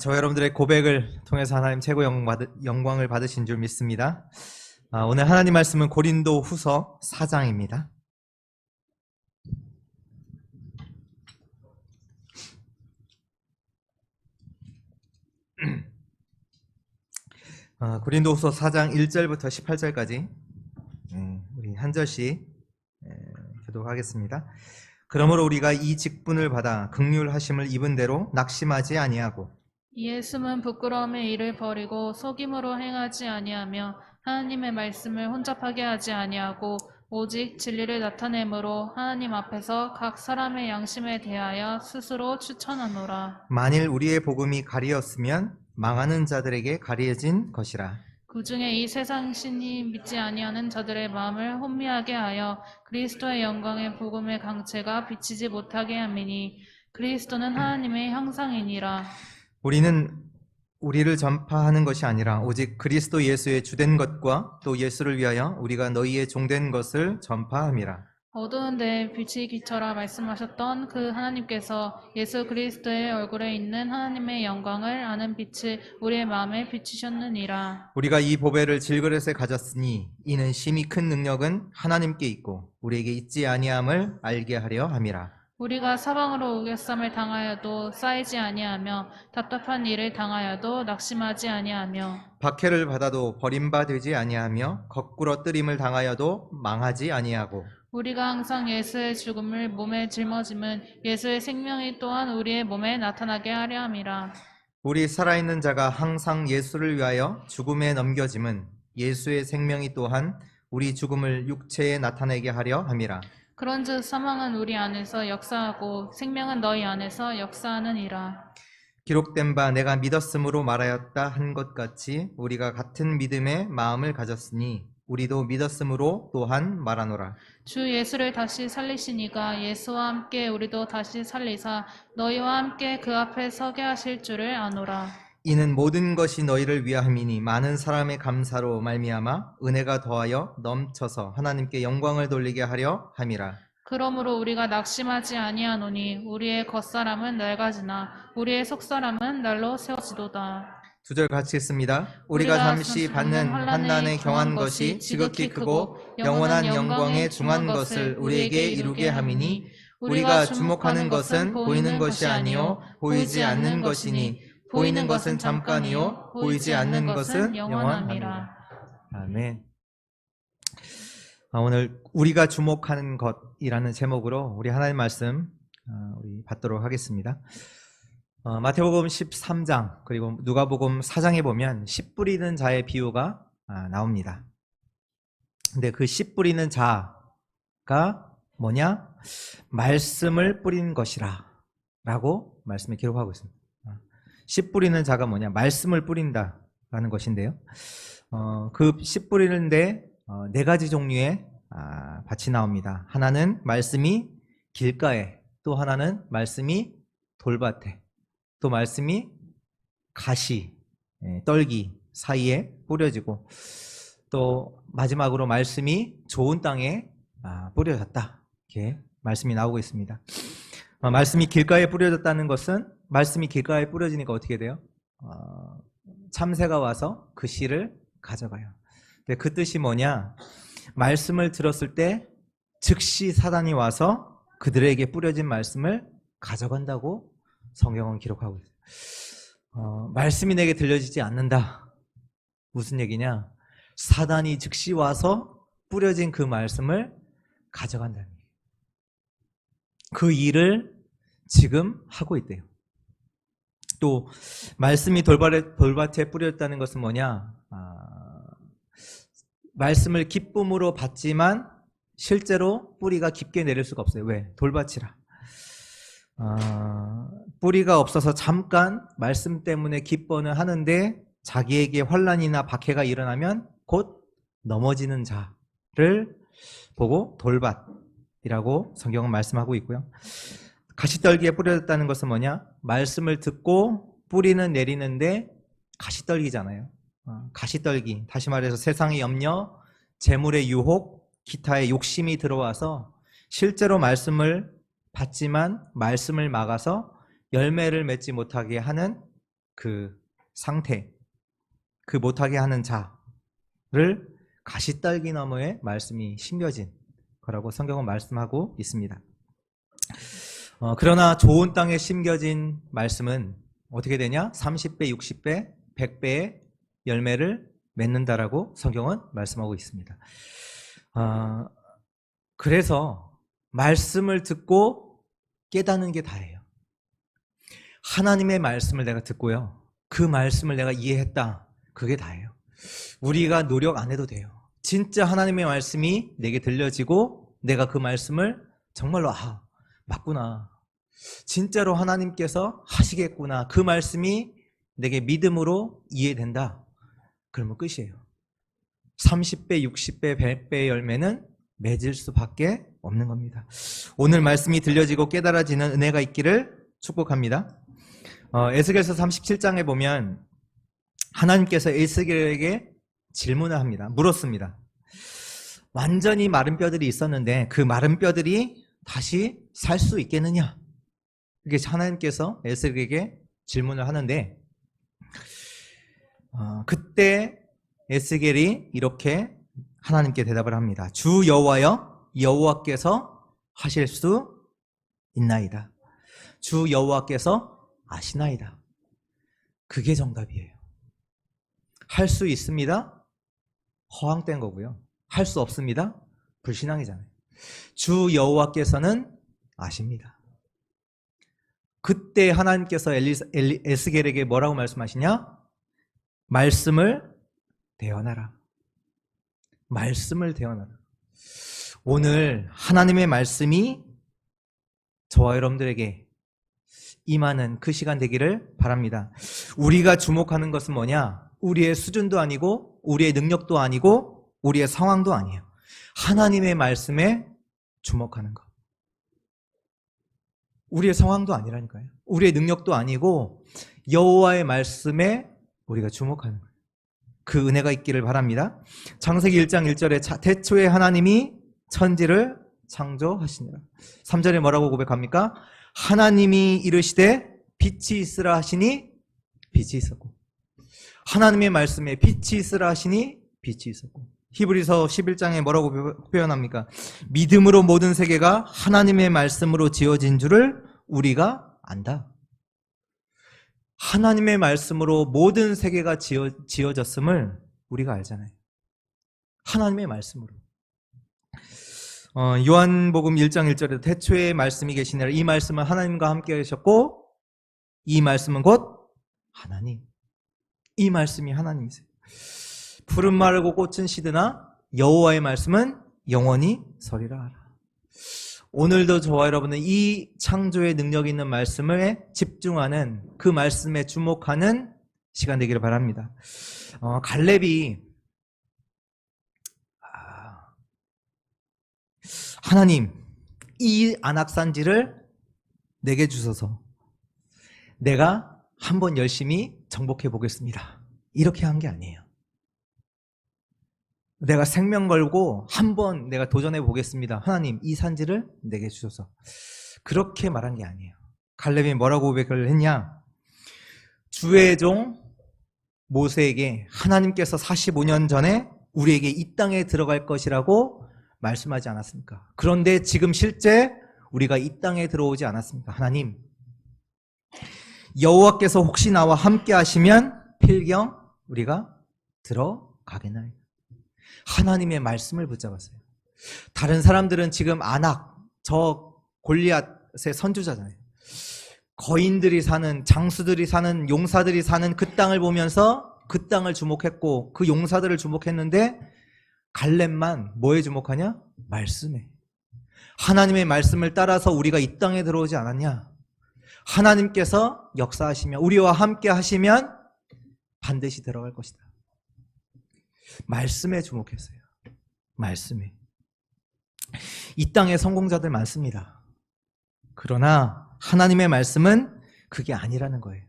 저 여러분들의 고백을 통해서 하나님 최고 영광을 받으신 줄 믿습니다. 오늘 하나님 말씀은 고린도 후서 4장입니다. 고린도 후서 4장 1절부터 18절까지 우리 한 절씩 교독하겠습니다. 그러므로 우리가 이 직분을 받아 긍휼하심을 입은 대로 낙심하지 아니하고 이에 숨은 부끄러움의 일을 버리고 속임으로 행하지 아니하며 하나님의 말씀을 혼잡하게 하지 아니하고 오직 진리를 나타내므로 하나님 앞에서 각 사람의 양심에 대하여 스스로 추천하노라. 만일 우리의 복음이 가리었으면 망하는 자들에게 가려진 것이라. 그 중에 이 세상 신이 믿지 아니하는 자들의 마음을 혼미하게 하여 그리스도의 영광의 복음의 강체가 비치지 못하게 함이니 그리스도는 하나님의 형상이니라. 우리는 우리를 전파하는 것이 아니라 오직 그리스도 예수의 주된 것과 또 예수를 위하여 우리가 너희의 종된 것을 전파함이라. 어두운 데에 빛이 비쳐라 말씀하셨던 그 하나님께서 예수 그리스도의 얼굴에 있는 하나님의 영광을 아는 빛을 우리의 마음에 비추셨느니라. 우리가 이 보배를 질그릇에 가졌으니 이는 심히 큰 능력은 하나님께 있고 우리에게 있지 아니함을 알게 하려 함이라. 우리가 사방으로 우겨쌈을 당하여도 쌓이지 아니하며 답답한 일을 당하여도 낙심하지 아니하며 박해를 받아도 버림받지 아니하며 거꾸로 뜨림을 당하여도 망하지 아니하고 우리가 항상 예수의 죽음을 몸에 짊어짐은 예수의 생명이 또한 우리의 몸에 나타나게 하려 함이라. 우리 살아있는 자가 항상 예수를 위하여 죽음에 넘겨짐은 예수의 생명이 또한 우리 죽음을 육체에 나타내게 하려 함이라. 그런즉 사망은 우리 안에서 역사하고 생명은 너희 안에서 역사하느니라. 기록된 바 내가 믿었으므로 말하였다 한 것 같이 우리가 같은 믿음의 마음을 가졌으니 우리도 믿었으므로 또한 말하노라. 주 예수를 다시 살리시니가 예수와 함께 우리도 다시 살리사 너희와 함께 그 앞에 서게 하실 줄을 아노라. 이는 모든 것이 너희를 위함이니 많은 사람의 감사로 말미암아 은혜가 더하여 넘쳐서 하나님께 영광을 돌리게 하려 함이라. 그러므로 우리가 낙심하지 아니하노니 우리의 겉사람은 낡아지나 우리의 속사람은 날로 세워지도다. 두 절 같이 읽습니다. 우리가 잠시 받는 환난에 경한 것이 지극히 크고 영원한 영광에 중한 것을 우리에게 이루게 함이니 우리가 주목하는 것은 보이는 것이 아니요 보이지 않는 것이니 보이는 것은 잠깐이요 보이지 않는 것은 영원함이라. 아멘. 오늘 우리가 주목하는 것이라는 제목으로 우리 하나님 말씀 우리 받도록 하겠습니다. 마태복음 13장 그리고 누가복음 4장에 보면 씨 뿌리는 자의 비유가 나옵니다. 근데 그 씨 뿌리는 자가 뭐냐? 말씀을 뿌린 것이라 라고 말씀에 기록하고 있습니다. 씨 뿌리는 자가 뭐냐? 말씀을 뿌린다 라는 것인데요. 그 씨 뿌리는데 네 가지 종류의 밭이 나옵니다. 하나는 말씀이 길가에, 또 하나는 말씀이 돌밭에, 또 말씀이 가시, 떨기 사이에 뿌려지고 또 마지막으로 말씀이 좋은 땅에 뿌려졌다. 이렇게 말씀이 나오고 있습니다. 말씀이 길가에 뿌려졌다는 것은 말씀이 길가에 뿌려지니까 어떻게 돼요? 참새가 와서 그 씨를 가져가요. 근데 그 뜻이 뭐냐? 말씀을 들었을 때 즉시 사단이 와서 그들에게 뿌려진 말씀을 가져간다고 성경은 기록하고 있어요. 말씀이 내게 들려지지 않는다. 무슨 얘기냐? 사단이 즉시 와서 뿌려진 그 말씀을 가져간다는 얘기예요. 그 일을 지금 하고 있대요. 또 말씀이 돌밭에 뿌렸다는 것은 뭐냐? 말씀을 기쁨으로 받지만 실제로 뿌리가 깊게 내릴 수가 없어요. 왜? 돌밭이라. 뿌리가 없어서 잠깐 말씀 때문에 기뻐는 하는데 자기에게 환난이나 박해가 일어나면 곧 넘어지는 자를 보고 돌밭이라고 성경은 말씀하고 있고요. 가시떨기에 뿌려졌다는 것은 뭐냐? 말씀을 듣고 뿌리는 내리는데 가시떨기잖아요. 가시떨기, 다시 말해서 세상의 염려, 재물의 유혹, 기타의 욕심이 들어와서 실제로 말씀을 받지만 말씀을 막아서 열매를 맺지 못하게 하는 그 상태, 그 못하게 하는 자를 가시떨기 너머의 말씀이 심겨진 거라고 성경은 말씀하고 있습니다. 그러나 좋은 땅에 심겨진 말씀은 어떻게 되냐? 30배, 60배, 100배의 열매를 맺는다라고 성경은 말씀하고 있습니다. 그래서 말씀을 듣고 깨닫는 게 다예요. 하나님의 말씀을 내가 듣고요, 그 말씀을 내가 이해했다, 그게 다예요. 우리가 노력 안 해도 돼요. 진짜 하나님의 말씀이 내게 들려지고 내가 그 말씀을 정말로 맞구나, 진짜로 하나님께서 하시겠구나, 그 말씀이 내게 믿음으로 이해된다, 그러면 끝이에요. 30배, 60배, 100배의 열매는 맺을 수밖에 없는 겁니다. 오늘 말씀이 들려지고 깨달아지는 은혜가 있기를 축복합니다. 에스겔서 37장에 보면 하나님께서 에스겔에게 질문을 합니다. 물었습니다. 완전히 마른 뼈들이 있었는데 그 마른 뼈들이 다시 살 수 있겠느냐? 이게 하나님께서 에스겔에게 질문을 하는데, 그때 에스겔이 이렇게 하나님께 대답을 합니다. 주 여호와여, 여호와께서 하실 수 있나이다. 주 여호와께서 아시나이다. 그게 정답이에요. 할 수 있습니다. 허황된 거고요. 할 수 없습니다. 불신앙이잖아요. 주 여호와께서는 아십니다. 그때 하나님께서 에스겔에게 뭐라고 말씀하시냐? 말씀을 대언하라. 말씀을 대언하라. 오늘 하나님의 말씀이 저와 여러분들에게 임하는 그 시간 되기를 바랍니다. 우리가 주목하는 것은 뭐냐? 우리의 수준도 아니고 우리의 능력도 아니고 우리의 상황도 아니에요. 하나님의 말씀에 주목하는 것. 우리의 상황도 아니라니까요. 우리의 능력도 아니고 여호와의 말씀에 우리가 주목하는 거예요. 그 은혜가 있기를 바랍니다. 창세기 1장 1절에 태초에 하나님이 천지를 창조하시니라. 3절에 뭐라고 고백합니까? 하나님이 이르시되 빛이 있으라 하시니 빛이 있었고, 하나님의 말씀에 빛이 있으라 하시니 빛이 있었고, 히브리서 11장에 뭐라고 표현합니까? 믿음으로 모든 세계가 하나님의 말씀으로 지어진 줄을 우리가 안다. 하나님의 말씀으로 모든 세계가 지어졌음을 우리가 알잖아요. 하나님의 말씀으로. 요한복음 1장 1절에도 태초에 말씀이 계시니라. 이 말씀은 하나님과 함께 계셨고 이 말씀은 곧 하나님. 이 말씀이 하나님이세요. 푸른 마르고 꽃은 시드나 여호와의 말씀은 영원히 서리라 하라. 오늘도 저와 여러분은 이 창조의 능력 있는 말씀에 집중하는, 그 말씀에 주목하는 시간 되기를 바랍니다. 갈렙이 하나님, 이 안악산지를 내게 주소서. 내가 한번 열심히 정복해 보겠습니다. 이렇게 한 게 아니에요. 내가 생명 걸고 한번 내가 도전해 보겠습니다. 하나님, 이 산지를 내게 주소서. 그렇게 말한 게 아니에요. 갈렙이 뭐라고 고백을 했냐? 주의 종 모세에게 하나님께서 45년 전에 우리에게 이 땅에 들어갈 것이라고 말씀하지 않았습니까? 그런데 지금 실제 우리가 이 땅에 들어오지 않았습니까? 하나님, 여호와께서 혹시 나와 함께 하시면 필경 우리가 들어가겠나이다. 하나님의 말씀을 붙잡았어요. 다른 사람들은 지금 아낙, 저 골리앗의 선주자잖아요. 거인들이 사는, 장수들이 사는, 용사들이 사는 그 땅을 보면서 그 땅을 주목했고 그 용사들을 주목했는데 갈렙만 뭐에 주목하냐? 말씀에. 하나님의 말씀을 따라서 우리가 이 땅에 들어오지 않았냐? 하나님께서 역사하시면, 우리와 함께 하시면 반드시 들어갈 것이다. 말씀에 주목했어요. 말씀에. 이 땅에 성공자들 많습니다. 그러나 하나님의 말씀은 그게 아니라는 거예요.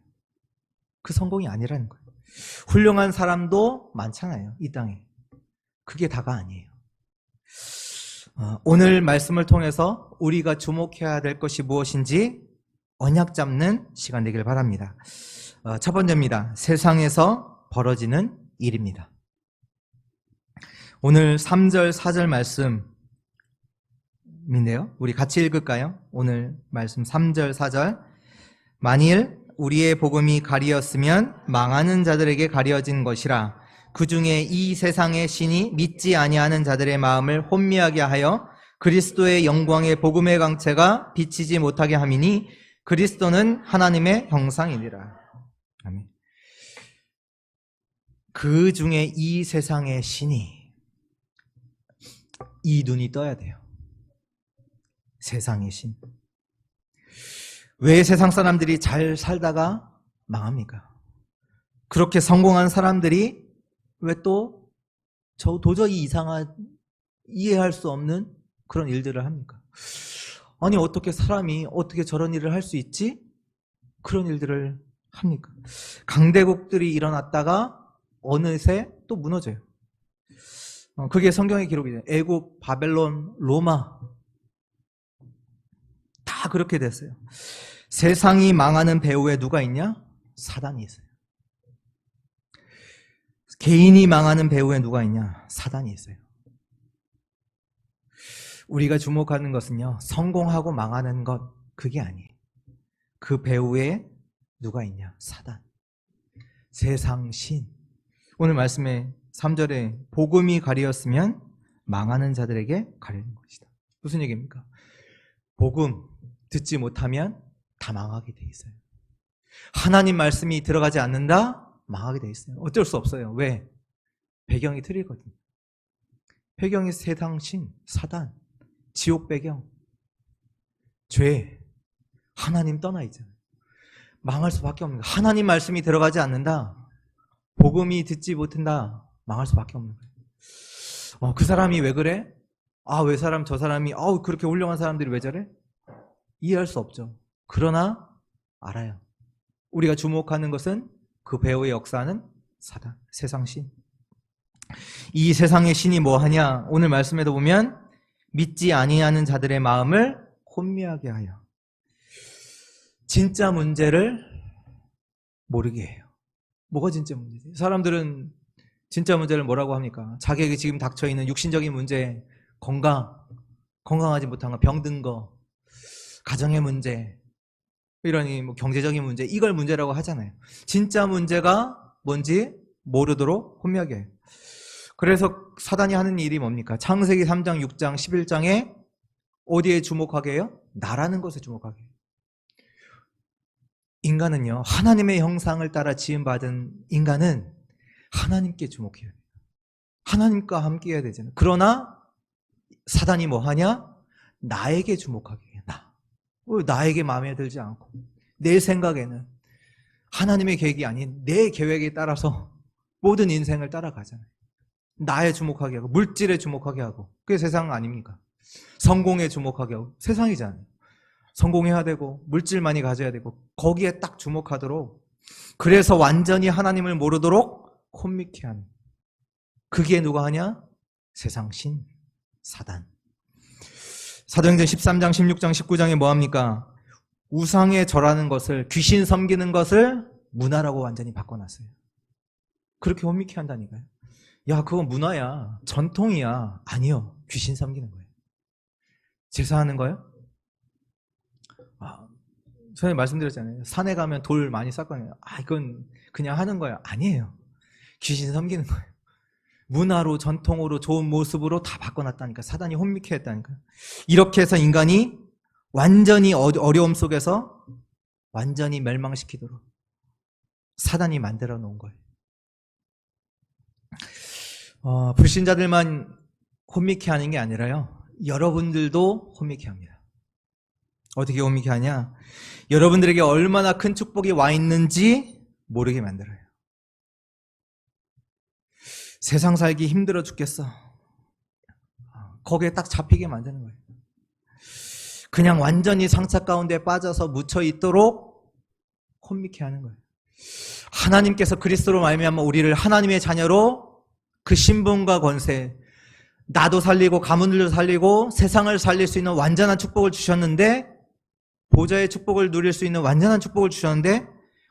그 성공이 아니라는 거예요. 훌륭한 사람도 많잖아요, 이 땅에. 그게 다가 아니에요. 오늘 말씀을 통해서 우리가 주목해야 될 것이 무엇인지 언약 잡는 시간 되길 바랍니다. 첫 번째입니다. 세상에서 벌어지는 일입니다. 오늘 3절, 4절 말씀인데요. 우리 같이 읽을까요? 오늘 말씀 3절, 4절. 만일 우리의 복음이 가리었으면 망하는 자들에게 가려진 것이라. 그 중에 이 세상의 신이 믿지 아니하는 자들의 마음을 혼미하게 하여 그리스도의 영광의 복음의 강체가 비치지 못하게 함이니 그리스도는 하나님의 형상이니라. 아멘. 그 중에 이 세상의 신이, 이 눈이 떠야 돼요. 세상의 신. 왜 세상 사람들이 잘 살다가 망합니까? 그렇게 성공한 사람들이 왜 또 저 도저히 이해할 수 없는 그런 일들을 합니까? 아니 어떻게 사람이 어떻게 저런 일을 할 수 있지? 그런 일들을 합니까? 강대국들이 일어났다가 어느새 또 무너져요. 그게 성경의 기록이죠. 애굽, 바벨론, 로마 다 그렇게 됐어요. 세상이 망하는 배후에 누가 있냐? 사단이 있어요. 개인이 망하는 배후에 누가 있냐? 사단이 있어요. 우리가 주목하는 것은요, 성공하고 망하는 것, 그게 아니에요. 그 배후에 누가 있냐? 사단. 세상 신. 오늘 말씀에 3절에 복음이 가리었으면 망하는 자들에게 가리는 것이다. 무슨 얘기입니까? 복음 듣지 못하면 다 망하게 돼 있어요. 하나님 말씀이 들어가지 않는다? 망하게 돼 있어요. 어쩔 수 없어요. 왜? 배경이 틀리거든요. 배경이 세상 신, 사단, 지옥 배경, 죄, 하나님 떠나 있잖아요. 망할 수밖에 없는 거예요. 하나님 말씀이 들어가지 않는다, 복음이 듣지 못한다, 망할 수밖에 없는 거예요. 그 사람이 왜 그래? 왜 사람 저 사람이 그렇게 훌륭한 사람들이 왜 저래? 이해할 수 없죠. 그러나 알아요. 우리가 주목하는 것은 그 배후의 역사는 사단, 세상 신. 이 세상의 신이 뭐 하냐? 오늘 말씀에도 보면 믿지 아니하는 자들의 마음을 혼미하게 하여 진짜 문제를 모르게 해요. 뭐가 진짜 문제지? 사람들은 진짜 문제를 뭐라고 합니까? 자기에게 지금 닥쳐있는 육신적인 문제, 건강하지 못한 거, 병든 거, 가정의 문제, 이러니 경제적인 문제, 이걸 문제라고 하잖아요. 진짜 문제가 뭔지 모르도록 혼미하게 해요. 그래서 사단이 하는 일이 뭡니까? 창세기 3장, 6장, 11장에 어디에 주목하게 해요? 나라는 것에 주목하게 해요. 인간은요, 하나님의 형상을 따라 지음받은 인간은 하나님께 주목해야 돼요. 하나님과 함께 해야 되잖아요. 그러나 사단이 뭐 하냐? 나에게 주목하게 해요. 나에게 마음에 들지 않고 내 생각에는 하나님의 계획이 아닌 내 계획에 따라서 모든 인생을 따라가잖아요. 나에 주목하게 하고 물질에 주목하게 하고, 그게 세상 아닙니까? 성공에 주목하게 하고, 세상이잖아요. 성공해야 되고 물질 많이 가져야 되고 거기에 딱 주목하도록, 그래서 완전히 하나님을 모르도록 혼미케 하는, 그게 누가 하냐? 세상 신, 사단. 사도행전 13장, 16장, 19장에 뭐합니까? 우상에 절하는 것을, 귀신 섬기는 것을 문화라고 완전히 바꿔놨어요. 그렇게 혼미케 한다니까요. 야, 그건 문화야, 전통이야. 아니요, 귀신 섬기는 거예요. 제사하는 거예요? 전에 말씀드렸잖아요. 산에 가면 돌 많이 쌌거든요. 이건 그냥 하는 거예요. 아니에요. 귀신 섬기는 거예요. 문화로, 전통으로, 좋은 모습으로 다 바꿔놨다니까. 사단이 혼미케 했다니까. 이렇게 해서 인간이 완전히 어려움 속에서 완전히 멸망시키도록 사단이 만들어 놓은 거예요. 불신자들만 혼미케 하는 게 아니라요, 여러분들도 혼미케 합니다. 어떻게 혼미케 하냐? 여러분들에게 얼마나 큰 축복이 와 있는지 모르게 만들어요. 세상 살기 힘들어 죽겠어, 거기에 딱 잡히게 만드는 거예요. 그냥 완전히 상처 가운데 빠져서 묻혀 있도록 혼미케 하는 거예요. 하나님께서 그리스도로 말미암아 우리를 하나님의 자녀로 그 신분과 권세, 나도 살리고 가문들도 살리고 세상을 살릴 수 있는 완전한 축복을 주셨는데, 보좌의 축복을 누릴 수 있는 완전한 축복을 주셨는데,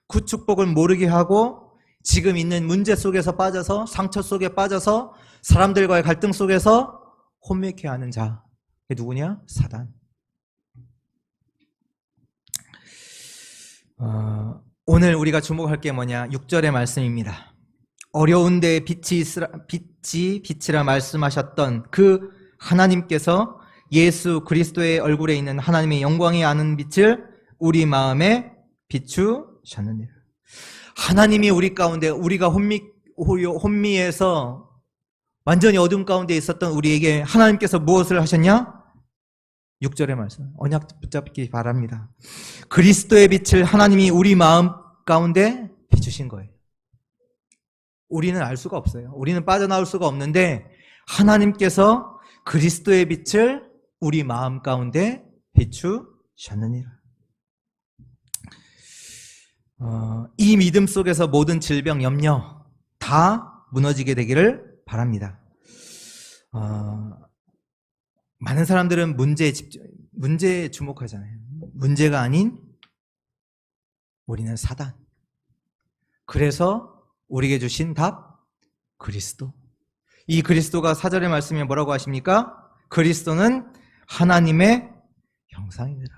그 축복을 모르게 하고 지금 있는 문제 속에서 빠져서 상처 속에 빠져서 사람들과의 갈등 속에서 혼미케 하는 자. 그게 누구냐? 사단. 오늘 우리가 주목할 게 뭐냐? 6절의 말씀입니다. 어려운 데에 빛이라 말씀하셨던 그 하나님께서 예수 그리스도의 얼굴에 있는 하나님의 영광이 아는 빛을 우리 마음에 비추셨느니라. 하나님이 우리 가운데, 우리가 혼미해서 완전히 어둠 가운데 있었던 우리에게 하나님께서 무엇을 하셨냐? 6절의 말씀, 언약 붙잡기 바랍니다. 그리스도의 빛을 하나님이 우리 마음 가운데 비추신 거예요. 우리는 알 수가 없어요. 우리는 빠져나올 수가 없는데 하나님께서 그리스도의 빛을 우리 마음 가운데 비추셨느니라. 이 믿음 속에서 모든 질병, 염려 다 무너지게 되기를 바랍니다. 많은 사람들은 문제에 주목하잖아요. 문제가 아닌 우리는 사단. 그래서 우리에게 주신 답, 그리스도. 이 그리스도가 4절의 말씀에 뭐라고 하십니까? 그리스도는 하나님의 형상이니라.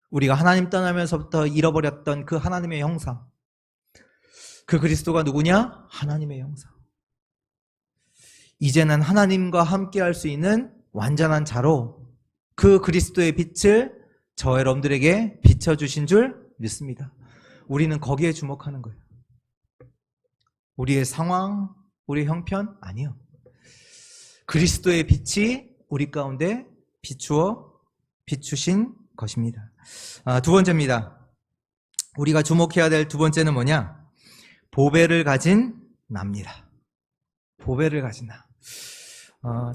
우리가 하나님 떠나면서부터 잃어버렸던 그 하나님의 형상. 그 그리스도가 누구냐? 하나님의 형상. 이제는 하나님과 함께 할 수 있는 완전한 자로 그 그리스도의 빛을 저 여러분들에게 비춰주신 줄 믿습니다. 우리는 거기에 주목하는 거예요. 우리의 상황, 우리의 형편? 아니요. 그리스도의 빛이 우리 가운데 비추신 것입니다. 두 번째입니다. 우리가 주목해야 될 두 번째는 뭐냐? 보배를 가진 나입니다. 보배를 가진 나.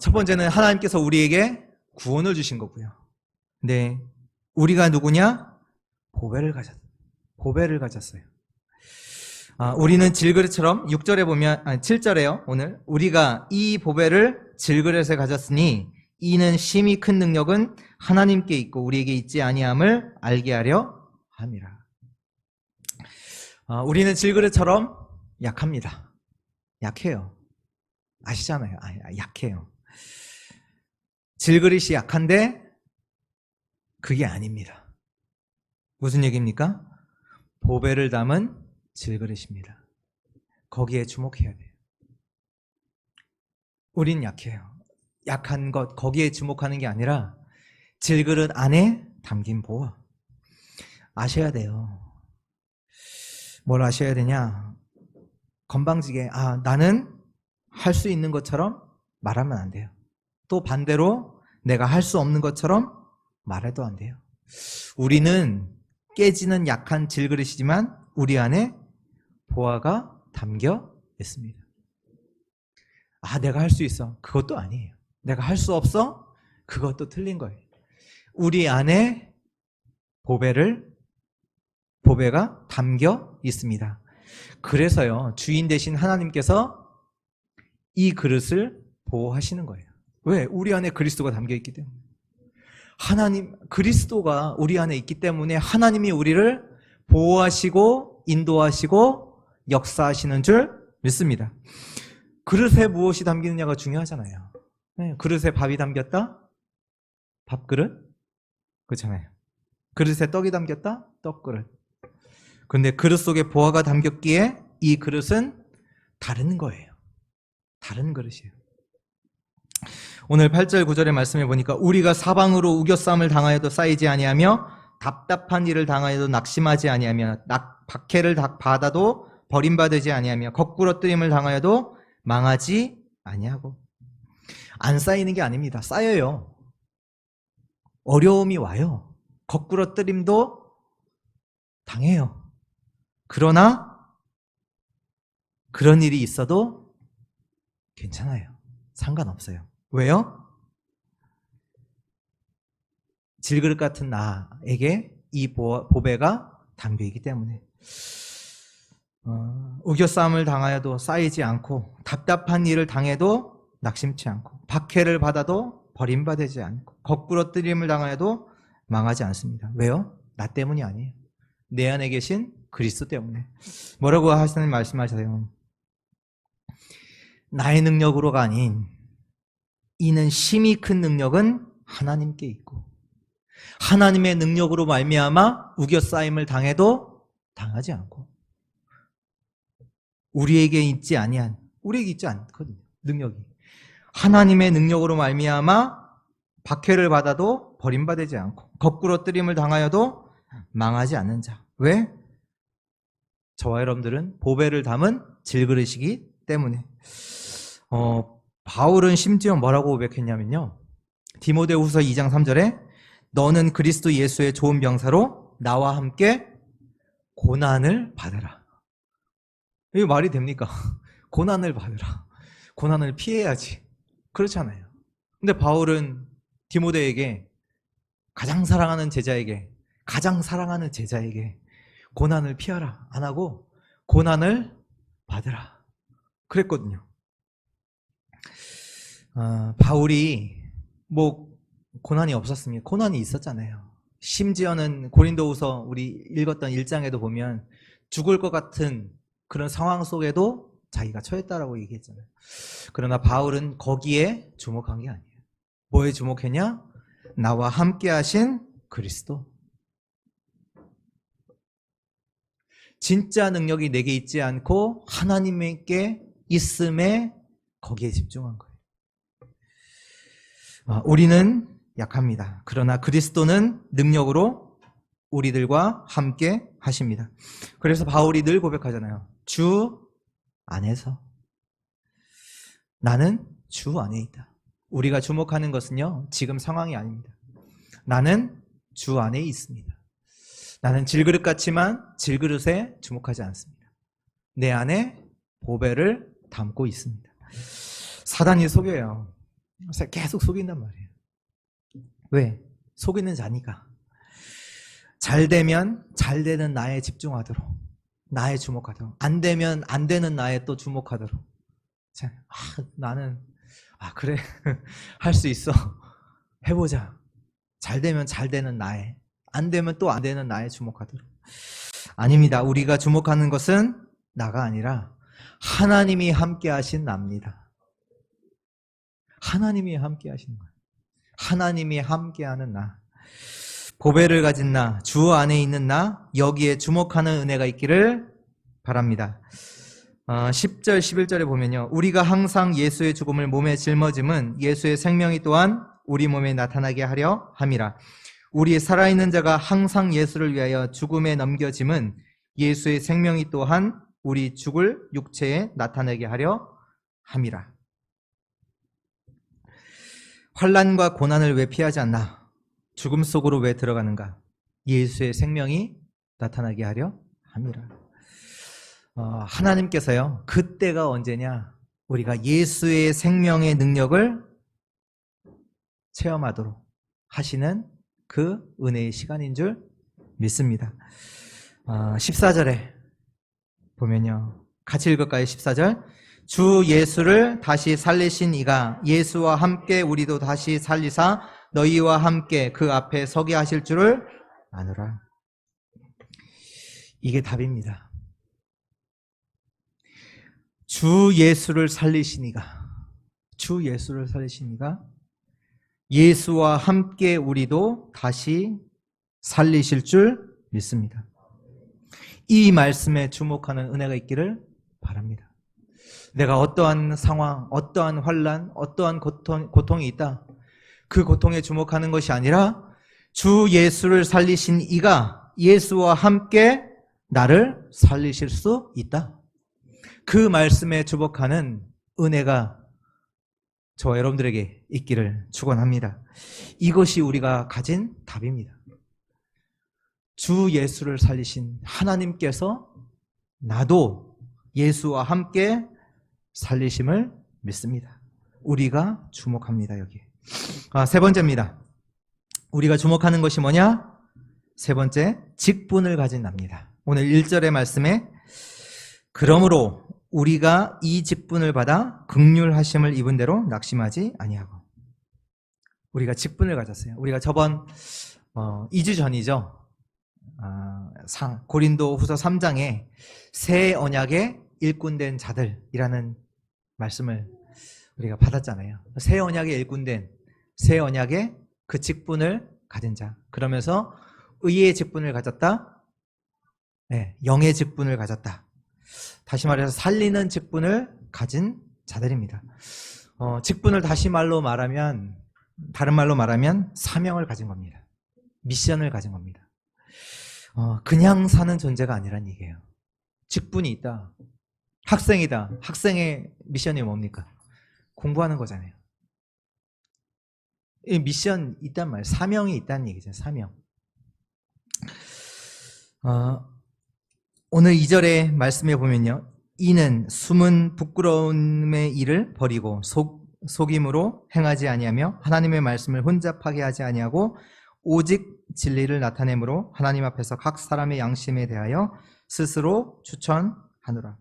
첫 번째는 하나님께서 우리에게 구원을 주신 거고요. 근데 우리가 누구냐? 보배를 가졌어요. 우리는 질그릇처럼 6절에 보면 7절에요. 오늘 우리가 이 보배를 질그릇에 가졌으니 이는 심히 큰 능력은 하나님께 있고 우리에게 있지 아니함을 알게 하려 함이라. 우리는 질그릇처럼 약합니다. 약해요. 아시잖아요. 약해요. 질그릇이 약한데 그게 아닙니다. 무슨 얘기입니까? 보배를 담은 질그릇입니다. 거기에 주목해야 돼요. 우린 약해요. 약한 것 거기에 주목하는 게 아니라 질그릇 안에 담긴 보화. 아셔야 돼요. 뭘 아셔야 되냐? 건방지게 나는 할 수 있는 것처럼 말하면 안 돼요. 또 반대로 내가 할 수 없는 것처럼 말해도 안 돼요. 우리는 깨지는 약한 질그릇이지만 우리 안에 보화가 담겨 있습니다. 내가 할 수 있어. 그것도 아니에요. 내가 할 수 없어. 그것도 틀린 거예요. 우리 안에 보배가 담겨 있습니다. 그래서요, 주인 되신 하나님께서 이 그릇을 보호하시는 거예요. 왜? 우리 안에 그리스도가 담겨 있기 때문에. 그리스도가 우리 안에 있기 때문에 하나님이 우리를 보호하시고 인도하시고 역사하시는 줄 믿습니다. 그릇에 무엇이 담기느냐가 중요하잖아요. 그릇에 밥이 담겼다? 밥그릇? 그렇잖아요. 그릇에 떡이 담겼다? 떡그릇. 근데 그릇 속에 보화가 담겼기에 이 그릇은 다른 거예요. 다른 그릇이에요. 오늘 8절 9절의 말씀에 보니까 우리가 사방으로 우겨싸움을 당하여도 쌓이지 아니하며 답답한 일을 당하여도 낙심하지 아니하며 박해를 받아도 버림받지 아니하며 거꾸로 뜨림을 당하여도 망하지 아니하고. 안 쌓이는 게 아닙니다. 쌓여요. 어려움이 와요. 거꾸로 뜨림도 당해요. 그러나 그런 일이 있어도 괜찮아요. 상관없어요. 왜요? 질그릇 같은 나에게 이 보배가 담겨있기 때문에. 우겨싸움을 당하여도 쌓이지 않고 답답한 일을 당해도 낙심치 않고 박해를 받아도 버림받지 않고 거꾸로 뜨림을 당하여도 망하지 않습니다. 왜요? 나 때문이 아니에요. 내 안에 계신 그리스도 때문에. 뭐라고 하시는 말씀하세요? 나의 능력으로가 아닌 이는 심히 큰 능력은 하나님께 있고 하나님의 능력으로 말미암아 우겨싸임을 당해도 당하지 않고 우리에게 있지 않거든요. 능력이 하나님의 능력으로 말미암아 박해를 받아도 버림받지 않고 거꾸로 뜨림을 당하여도 망하지 않는 자. 왜? 저와 여러분들은 보배를 담은 질그릇이기 때문에. 바울은 심지어 뭐라고 고백했냐면요. 디모데후서 2장 3절에 너는 그리스도 예수의 좋은 병사로 나와 함께 고난을 받으라. 이게 말이 됩니까? 고난을 받으라. 고난을 피해야지. 그렇잖아요. 근데 바울은 디모데에게 가장 사랑하는 제자에게 고난을 피하라 안 하고 고난을 받으라 그랬거든요. 바울이 고난이 없었습니다. 고난이 있었잖아요. 심지어는 고린도후서 우리 읽었던 1장에도 보면 죽을 것 같은 그런 상황 속에도 자기가 처했다라고 얘기했잖아요. 그러나 바울은 거기에 주목한 게 아니에요. 뭐에 주목했냐? 나와 함께 하신 그리스도. 진짜 능력이 내게 있지 않고 하나님께 있음에 거기에 집중한 거예요. 우리는 약합니다. 그러나 그리스도는 능력으로 우리들과 함께 하십니다. 그래서 바울이 늘 고백하잖아요. 주 안에서. 나는 주 안에 있다. 우리가 주목하는 것은요, 지금 상황이 아닙니다. 나는 주 안에 있습니다. 나는 질그릇 같지만 질그릇에 주목하지 않습니다. 내 안에 보배를 담고 있습니다. 사단이 속여요. 계속 속인단 말이에요. 왜? 속이는 자니까. 잘 되면 잘 되는 나에 집중하도록, 나에 주목하도록, 안 되면 안 되는 나에 또 주목하도록. 나는 그래 할 수 있어. 해보자. 잘 되면 잘 되는 나에, 안 되면 또 안 되는 나에 주목하도록. 아닙니다. 우리가 주목하는 것은 나가 아니라 하나님이 함께 하신 나입니다. 하나님이 함께 하시는 거예요. 하나님이 함께하는 나, 보배를 가진 나, 주 안에 있는 나, 여기에 주목하는 은혜가 있기를 바랍니다. 10절 11절에 보면요, 우리가 항상 예수의 죽음을 몸에 짊어짐은 예수의 생명이 또한 우리 몸에 나타나게 하려 함이라. 우리 살아있는 자가 항상 예수를 위하여 죽음에 넘겨짐은 예수의 생명이 또한 우리 죽을 육체에 나타나게 하려 함이라. 환난과 고난을 왜 피하지 않나? 죽음 속으로 왜 들어가는가? 예수의 생명이 나타나게 하려 함이라. 하나님께서요, 그때가 언제냐? 우리가 예수의 생명의 능력을 체험하도록 하시는 그 은혜의 시간인 줄 믿습니다. 14절에 보면요, 같이 읽을까요? 14절. 주 예수를 다시 살리신 이가 예수와 함께 우리도 다시 살리사 너희와 함께 그 앞에 서게 하실 줄을 아노라. 이게 답입니다. 주 예수를 살리신 이가 예수와 함께 우리도 다시 살리실 줄 믿습니다. 이 말씀에 주목하는 은혜가 있기를 바랍니다. 내가 어떠한 상황, 어떠한 환난, 어떠한 고통이 있다, 그 고통에 주목하는 것이 아니라 주 예수를 살리신 이가 예수와 함께 나를 살리실 수 있다, 그 말씀에 주목하는 은혜가 저와 여러분들에게 있기를 축원합니다. 이것이 우리가 가진 답입니다. 주 예수를 살리신 하나님께서 나도 예수와 함께 살리심을 믿습니다. 우리가 주목합니다. 여기. 세 번째입니다. 우리가 주목하는 것이 뭐냐? 세 번째, 직분을 가진 나입니다. 오늘 1절의 말씀에 그러므로 우리가 이 직분을 받아 긍휼하심을 입은 대로 낙심하지 아니하고. 우리가 직분을 가졌어요. 우리가 저번 2주 전이죠. 고린도 후서 3장에 새 언약의 일꾼된 자들이라는 말씀을 우리가 받았잖아요. 새 언약의 일꾼된, 새 언약의 그 직분을 가진 자. 그러면서 의의 직분을 가졌다. 네, 영의 직분을 가졌다. 다시 말해서 살리는 직분을 가진 자들입니다. 직분을 다른 말로 말하면 사명을 가진 겁니다. 미션을 가진 겁니다. 그냥 사는 존재가 아니란 얘기예요. 직분이 있다. 학생이다. 학생의 미션이 뭡니까? 공부하는 거잖아요. 이 미션 있단 말이에요. 사명이 있다는 얘기죠. 사명. 오늘 2절의 말씀에 보면요. 이는 숨은 부끄러움의 일을 버리고 속임으로 행하지 아니하며 하나님의 말씀을 혼잡하게 하지 아니하고 오직 진리를 나타내므로 하나님 앞에서 각 사람의 양심에 대하여 스스로 추천하노라.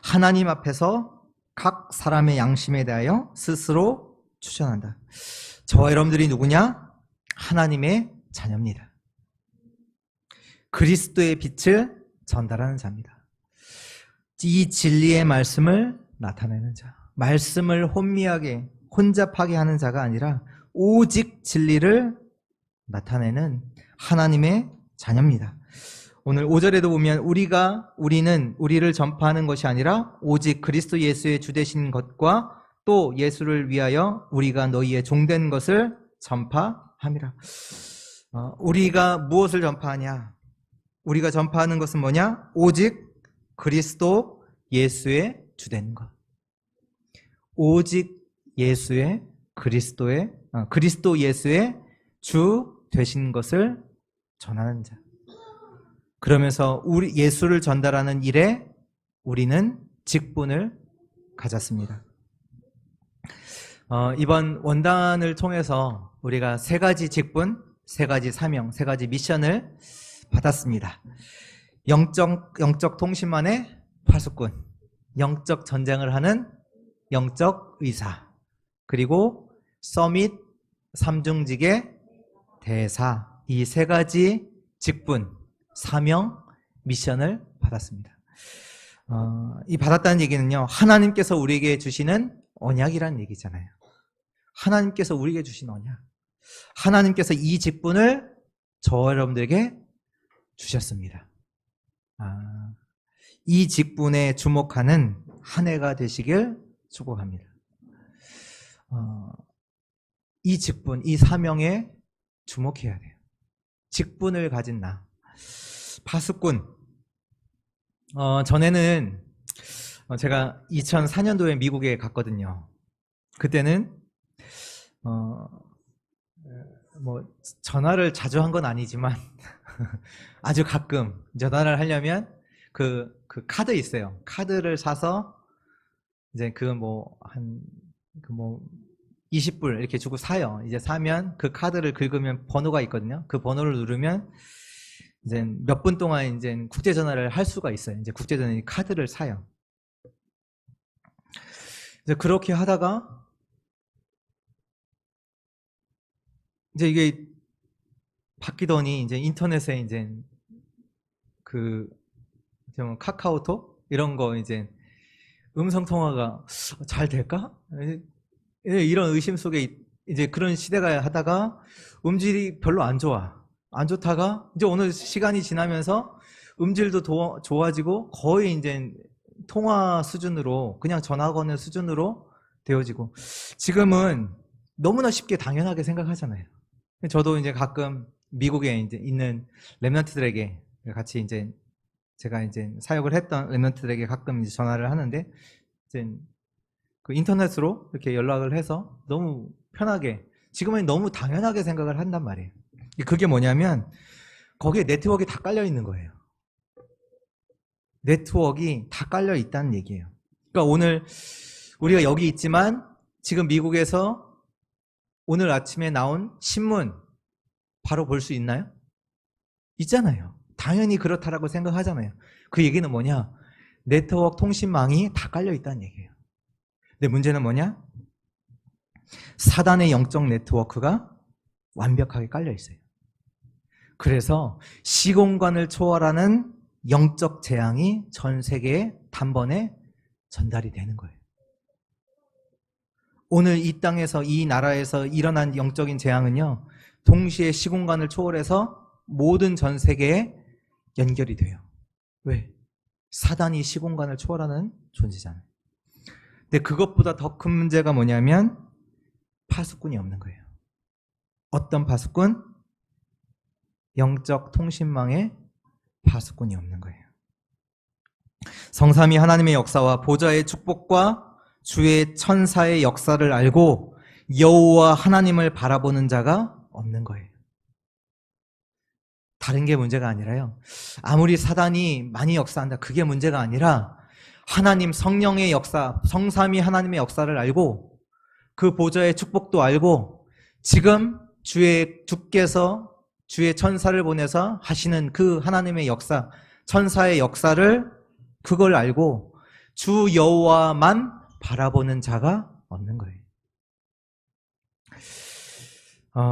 하나님 앞에서 각 사람의 양심에 대하여 스스로 추천한다. 저와 여러분들이 누구냐? 하나님의 자녀입니다. 그리스도의 빛을 전달하는 자입니다. 이 진리의 말씀을 나타내는 자, 말씀을 혼미하게 혼잡하게 하는 자가 아니라 오직 진리를 나타내는 하나님의 자녀입니다. 오늘 5절에도 보면 우리를 전파하는 것이 아니라 오직 그리스도 예수의 주되신 것과 또 예수를 위하여 우리가 너희의 종된 것을 전파함이라. 우리가 무엇을 전파하냐? 우리가 전파하는 것은 뭐냐? 오직 그리스도 예수의 주된 것. 오직 예수의 그리스도 예수의 주 되신 것을 전하는 자. 그러면서 우리 예수를 전달하는 일에 우리는 직분을 가졌습니다. 이번 원단을 통해서 우리가 세 가지 직분, 세 가지 사명, 세 가지 미션을 받았습니다. 영적 통신만의 파수꾼, 영적 전쟁을 하는 영적 의사, 그리고 서밋 삼중직의 대사, 이 세 가지 직분, 사명, 미션을 받았습니다. 이 받았다는 얘기는요, 하나님께서 우리에게 주시는 언약이라는 얘기잖아요. 하나님께서 우리에게 주신 언약, 하나님께서 이 직분을 저와 여러분들에게 주셨습니다. 이 직분에 주목하는 한 해가 되시길 축복합니다. 이 직분, 이 사명에 주목해야 돼요. 직분을 가진 나, 파수꾼. 전에는 제가 2004년도에 미국에 갔거든요. 그때는 전화를 자주 한 건 아니지만 아주 가끔 전화를 하려면 그 카드 있어요. 카드를 사서 이제 20불 이렇게 주고 사요. 이제 사면 그 카드를 긁으면 번호가 있거든요. 그 번호를 누르면 이제 몇 분 동안 이제 국제 전화를 할 수가 있어요. 이제 국제 전화 카드를 사요. 이제 그렇게 하다가 이제 이게 바뀌더니 이제 인터넷에 이제 카카오톡 이런 거 이제 음성 통화가 잘 될까? 이런 의심 속에 이제 그런 시대가 하다가 음질이 별로 안 좋아. 안 좋다가 이제 어느 시간이 지나면서 음질도 좋아지고 거의 이제 통화 수준으로 그냥 전화 거는 수준으로 되어지고 지금은 너무나 쉽게 당연하게 생각하잖아요. 저도 이제 가끔 미국에 이제 있는 렘넌트들에게 같이 이제 제가 이제 사역을 했던 렘넌트들에게 가끔 이제 전화를 하는데 이제 그 인터넷으로 이렇게 연락을 해서 너무 편하게 지금은 너무 당연하게 생각을 한단 말이에요. 그게 뭐냐면 거기에 네트워크가 다 깔려 있는 거예요. 네트워크가 다 깔려 있다는 얘기예요. 그러니까 오늘 우리가 여기 있지만 지금 미국에서 오늘 아침에 나온 신문 바로 볼 수 있나요? 있잖아요. 당연히 그렇다라고 생각하잖아요. 그 얘기는 뭐냐? 네트워크 통신망이 다 깔려 있다는 얘기예요. 근데 문제는 뭐냐? 사단의 영적 네트워크가 완벽하게 깔려 있어요. 그래서 시공간을 초월하는 영적 재앙이 전 세계에 단번에 전달이 되는 거예요. 오늘 이 땅에서, 이 나라에서 일어난 영적인 재앙은요, 동시에 시공간을 초월해서 모든 전 세계에 연결이 돼요. 왜? 사단이 시공간을 초월하는 존재잖아요. 근데 그것보다 더 큰 문제가 뭐냐면 파수꾼이 없는 거예요. 어떤 파수꾼? 영적 통신망에 파수꾼이 없는 거예요. 성삼위 하나님의 역사와 보좌의 축복과 주의 천사의 역사를 알고 여호와 하나님을 바라보는 자가 없는 거예요. 다른 게 문제가 아니라요, 아무리 사단이 많이 역사한다, 그게 문제가 아니라 하나님 성령의 역사, 성삼위 하나님의 역사를 알고 그 보좌의 축복도 알고 지금 주께서 주의 천사를 보내서 하시는 그 하나님의 역사, 천사의 역사를, 그걸 알고 주 여호와만 바라보는 자가 없는 거예요.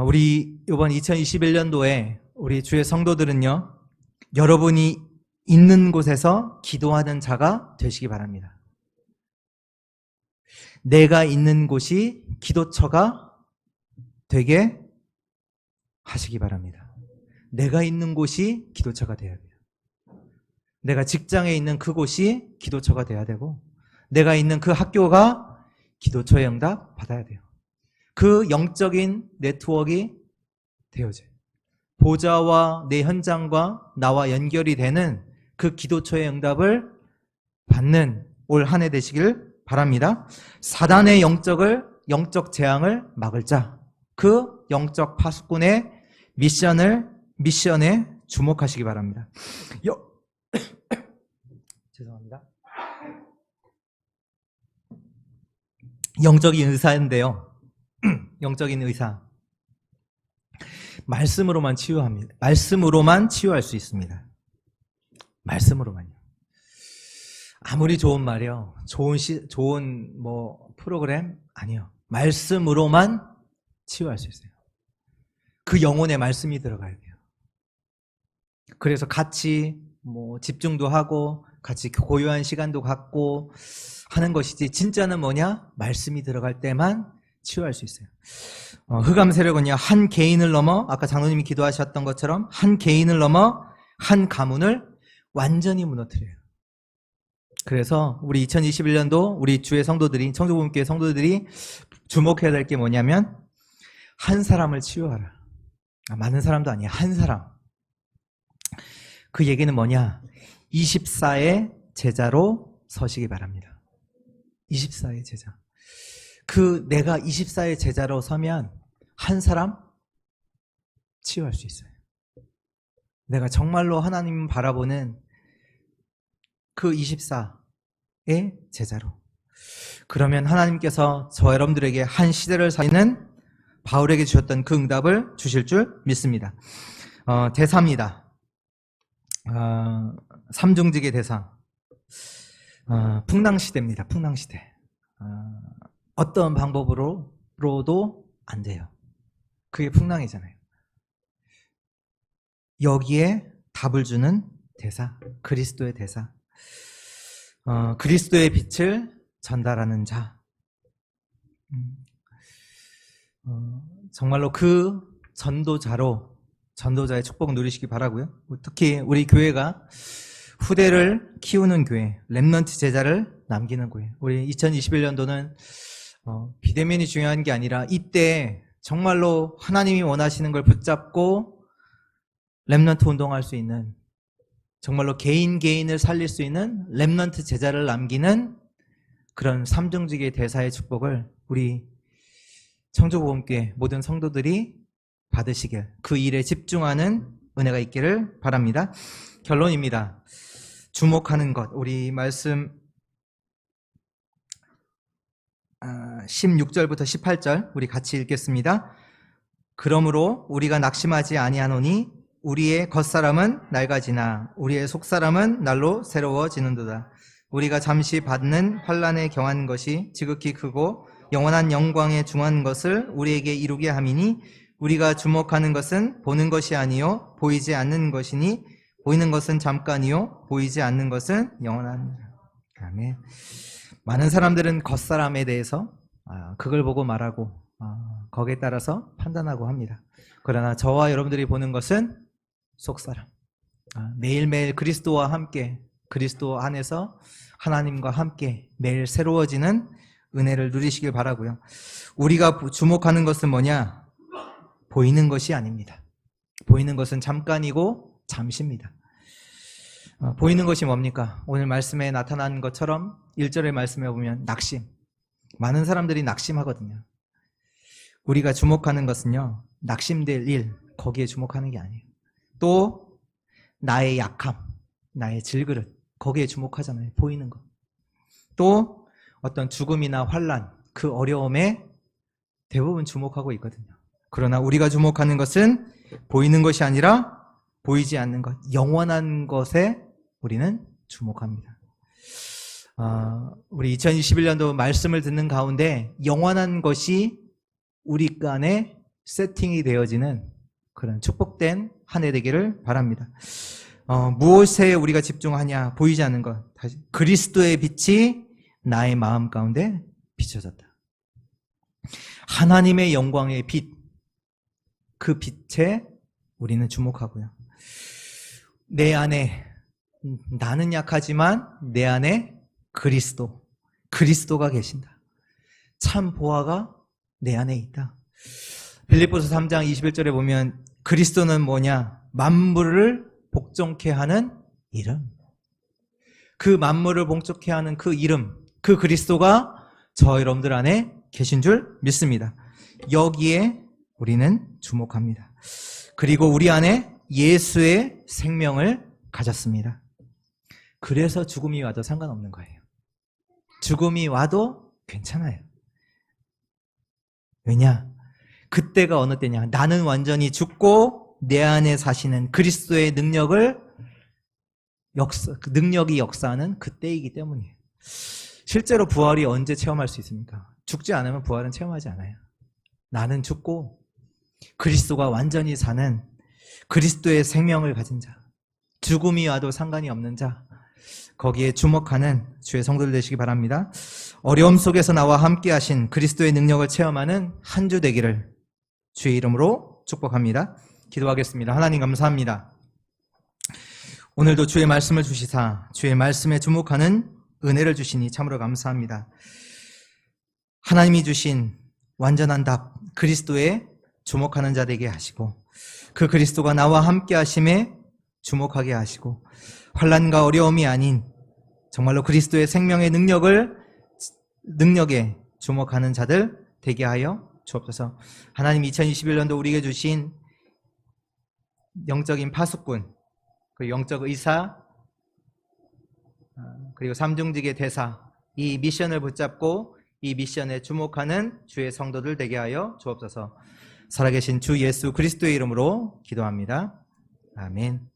우리 이번 2021년도에 우리 주의 성도들은요, 여러분이 있는 곳에서 기도하는 자가 되시기 바랍니다. 내가 있는 곳이 기도처가 되게 하시기 바랍니다. 내가 있는 곳이 기도처가 되어야 돼요. 내가 직장에 있는 그곳이 기도처가 되어야 되고, 내가 있는 그 학교가 기도처의 응답 받아야 돼요. 그 영적인 네트워크가 되어져요. 보좌와 내 현장과 나와 연결이 되는 그 기도처의 응답을 받는 올 한 해 되시길 바랍니다. 사단의 영적 재앙을 막을 자, 그 영적 파수꾼의 미션에 주목하시기 바랍니다. 죄송합니다. 영적인 의사인데요. 영적인 의사. 말씀으로만 치유합니다. 말씀으로만 치유할 수 있습니다. 말씀으로만요. 아무리 좋은 말이요, 좋은 프로그램 아니요. 말씀으로만 치유할 수 있어요. 그 영혼에 말씀이 들어가야 돼요. 그래서 같이 집중도 하고 같이 고요한 시간도 갖고 하는 것이지, 진짜는 뭐냐? 말씀이 들어갈 때만 치유할 수 있어요. 흑암 세력은요, 한 개인을 넘어, 아까 장로님이 기도하셨던 것처럼 한 개인을 넘어 한 가문을 완전히 무너뜨려요. 그래서 우리 2021년도 우리 주의 성도들이, 청주복음교회 성도들이 주목해야 될 게 뭐냐면, 한 사람을 치유하라. 많은 사람도 아니야, 한 사람. 그 얘기는 뭐냐? 24의 제자로 서시기 바랍니다. 24의 제자. 내가 24의 제자로 서면 한 사람 치유할 수 있어요. 내가 정말로 하나님 바라보는 그 24의 제자로. 그러면 하나님께서 저 여러분들에게 한 시대를 살리는 바울에게 주셨던 그 응답을 주실 줄 믿습니다. 대사입니다. 삼중직의 대사. 풍랑시대입니다. 풍랑시대. 어떤 방법으로도 안 돼요. 그게 풍랑이잖아요. 여기에 답을 주는 대사, 그리스도의 대사. 그리스도의 빛을 전달하는 자. 정말로 그 전도자의 축복 누리시기 바라고요. 특히 우리 교회가 후대를 키우는 교회, 렘넌트 제자를 남기는 교회. 우리 2021년도는 비대면이 중요한 게 아니라 이때 정말로 하나님이 원하시는 걸 붙잡고 렘넌트 운동할 수 있는, 정말로 개인을 살릴 수 있는 렘넌트 제자를 남기는 그런 삼중직의 대사의 축복을 우리 청주복음교회 모든 성도들이 받으시길, 그 일에 집중하는 은혜가 있기를 바랍니다. 결론입니다. 주목하는 것. 우리 말씀 16절부터 18절 우리 같이 읽겠습니다. 그러므로 우리가 낙심하지 아니하노니 우리의 겉사람은 낡아지나 우리의 속사람은 날로 새로워지는도다. 우리가 잠시 받는 환난에 경한 것이 지극히 크고 영원한 영광에 중한 것을 우리에게 이루게 함이니 우리가 주목하는 것은 보는 것이 아니요 보이지 않는 것이니 보이는 것은 잠깐이요 보이지 않는 것은 영원합니다. 아멘. 많은 사람들은 겉사람에 대해서 그걸 보고 말하고 거기에 따라서 판단하고 합니다. 그러나 저와 여러분들이 보는 것은 속사람. 매일매일 그리스도와 함께 그리스도 안에서 하나님과 함께 매일 새로워지는 은혜를 누리시길 바라고요. 우리가 주목하는 것은 뭐냐? 보이는 것이 아닙니다. 보이는 것은 잠깐이고 잠시입니다. 보이는 것이 뭡니까? 오늘 말씀에 나타난 것처럼 1절의 말씀에 보면 낙심. 많은 사람들이 낙심하거든요. 우리가 주목하는 것은요, 낙심될 일, 거기에 주목하는 게 아니에요. 또 나의 약함, 나의 질그릇, 거기에 주목하잖아요. 보이는 것. 또 어떤 죽음이나 환난, 그 어려움에 대부분 주목하고 있거든요. 그러나 우리가 주목하는 것은 보이는 것이 아니라 보이지 않는 것, 영원한 것에 우리는 주목합니다. 우리 2021년도 말씀을 듣는 가운데 영원한 것이 우리 간에 세팅이 되어지는 그런 축복된 한 해 되기를 바랍니다. 무엇에 우리가 집중하냐? 보이지 않는 것. 다시 그리스도의 빛이 나의 마음 가운데 비춰졌다. 하나님의 영광의 빛, 그 빛에 우리는 주목하고요. 내 안에 나는 약하지만 내 안에 그리스도가 계신다. 참 보화가 내 안에 있다. 빌립보서 3장 21절에 보면 그리스도는 뭐냐? 만물을 복종케 하는 이름. 그 만물을 복종케 하는 그 이름, 그 그리스도가 저 여러분들 안에 계신 줄 믿습니다. 여기에 우리는 주목합니다. 그리고 우리 안에 예수의 생명을 가졌습니다. 그래서 죽음이 와도 상관없는 거예요. 죽음이 와도 괜찮아요. 왜냐? 그때가 어느 때냐? 나는 완전히 죽고 내 안에 사시는 그리스도의 능력이 역사하는 그때이기 때문이에요. 실제로 부활이 언제 체험할 수 있습니까? 죽지 않으면 부활은 체험하지 않아요. 나는 죽고 그리스도가 완전히 사는 그리스도의 생명을 가진 자, 죽음이 와도 상관이 없는 자, 거기에 주목하는 주의 성도들 되시기 바랍니다. 어려움 속에서 나와 함께 하신 그리스도의 능력을 체험하는 한 주 되기를 주의 이름으로 축복합니다. 기도하겠습니다. 하나님 감사합니다. 오늘도 주의 말씀을 주시사 주의 말씀에 주목하는 은혜를 주시니 참으로 감사합니다. 하나님이 주신 완전한 답, 그리스도에 주목하는 자 되게 하시고 그 그리스도가 나와 함께 하심에 주목하게 하시고 환난과 어려움이 아닌 정말로 그리스도의 생명의 능력에 주목하는 자들 되게 하여 주옵소서. 하나님 2021년도 우리에게 주신 영적인 파수꾼, 그리고 영적 의사, 그리고 삼중직의 대사, 이 미션을 붙잡고 이 미션에 주목하는 주의 성도들 되게 하여 주옵소서. 살아계신 주 예수 그리스도의 이름으로 기도합니다. 아멘.